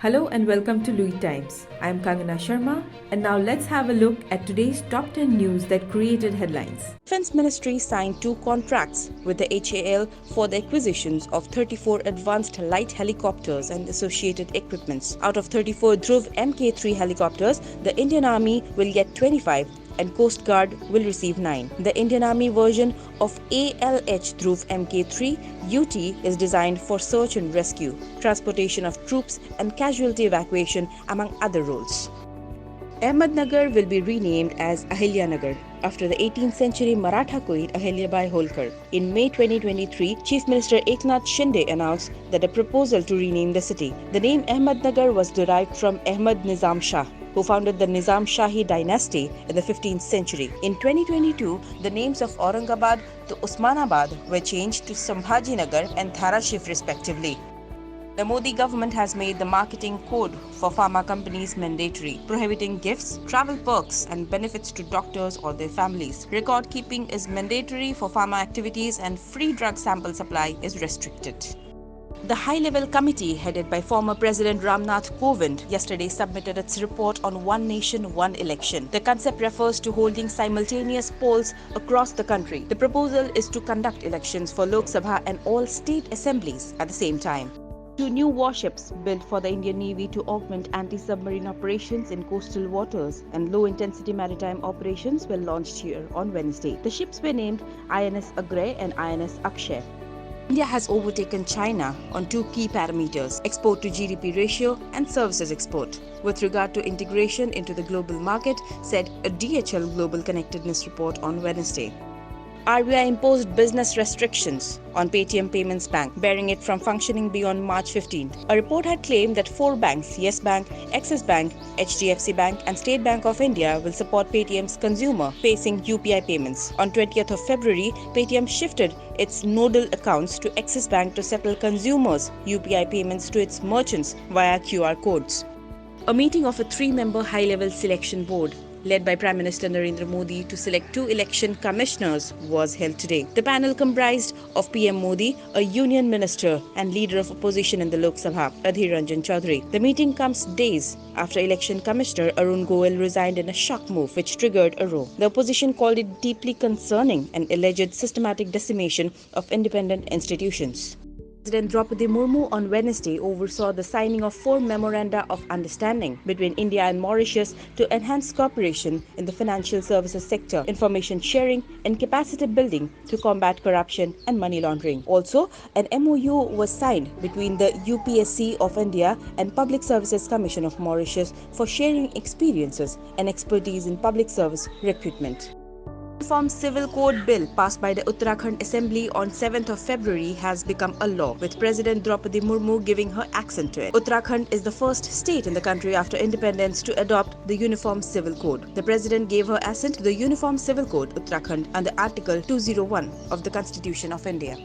Hello and welcome to Louis Times. I am Kangana Sharma and now let's have a look at today's top 10 news that created headlines. Defense Ministry signed 2 contracts with the HAL for the acquisitions of 34 advanced light helicopters and associated equipments. Out of 34 Dhruv Mk3 helicopters, the Indian Army will get 25 and Coast Guard will receive 9. The Indian Army version of ALH Dhruv Mk3 UT is designed for search and rescue, transportation of troops and casualty evacuation among other roles. Ahmednagar will be renamed as Ahilyaanagar after the 18th century Maratha queen Ahilyabai Holkar. In May 2023, Chief Minister Eknath Shinde announced that a proposal to rename the city. The name Ahmednagar was derived from Ahmad Nizam Shah, who founded the Nizam Shahi dynasty in the 15th century. In 2022, the names of Aurangabad to Osmanabad were changed to Sambhajinagar and Dharashiv respectively. The Modi government has made the marketing code for pharma companies mandatory, prohibiting gifts, travel perks and benefits to doctors or their families. Record keeping is mandatory for pharma activities and free drug sample supply is restricted. The high-level committee headed by former President Ramnath Kovind yesterday submitted its report on One Nation, One Election. The concept refers to holding simultaneous polls across the country. The proposal is to conduct elections for Lok Sabha and all state assemblies at the same time. 2 new warships built for the Indian Navy to augment anti-submarine operations in coastal waters and low-intensity maritime operations were launched here on Wednesday. The ships were named INS Agray and INS Akshay. India has overtaken China on 2 key parameters, export to GDP ratio and services export. With regard to integration into the global market, said a DHL Global Connectedness report on Wednesday. RBI imposed business restrictions on Paytm Payments Bank, barring it from functioning beyond March 15th. A report had claimed that 4 banks, Yes Bank, Axis Bank, HDFC Bank and State Bank of India will support Paytm's consumer-facing UPI payments. On 20th of February, Paytm shifted its nodal accounts to Axis Bank to settle consumers' UPI payments to its merchants via QR codes. A meeting of a 3-member high-level selection board led by Prime Minister Narendra Modi to select 2 election commissioners was held today. The panel comprised of PM Modi, a union minister and leader of opposition in the Lok Sabha, Adhir Ranjan Chaudhary. The meeting comes days after election commissioner Arun Goel resigned in a shock move which triggered a row. The opposition called it deeply concerning and alleged systematic decimation of independent institutions. President Draupadi Murmu on Wednesday oversaw the signing of 4 memoranda of understanding between India and Mauritius to enhance cooperation in the financial services sector, information sharing and capacity building to combat corruption and money laundering. Also, an MOU was signed between the UPSC of India and Public Services Commission of Mauritius for sharing experiences and expertise in public service recruitment. Uniform Civil Code Bill passed by the Uttarakhand Assembly on 7th of February has become a law, with President Draupadi Murmu giving her accent to it. Uttarakhand is the first state in the country after independence to adopt the Uniform Civil Code. The President gave her assent to the Uniform Civil Code Uttarakhand under Article 201 of the Constitution of India.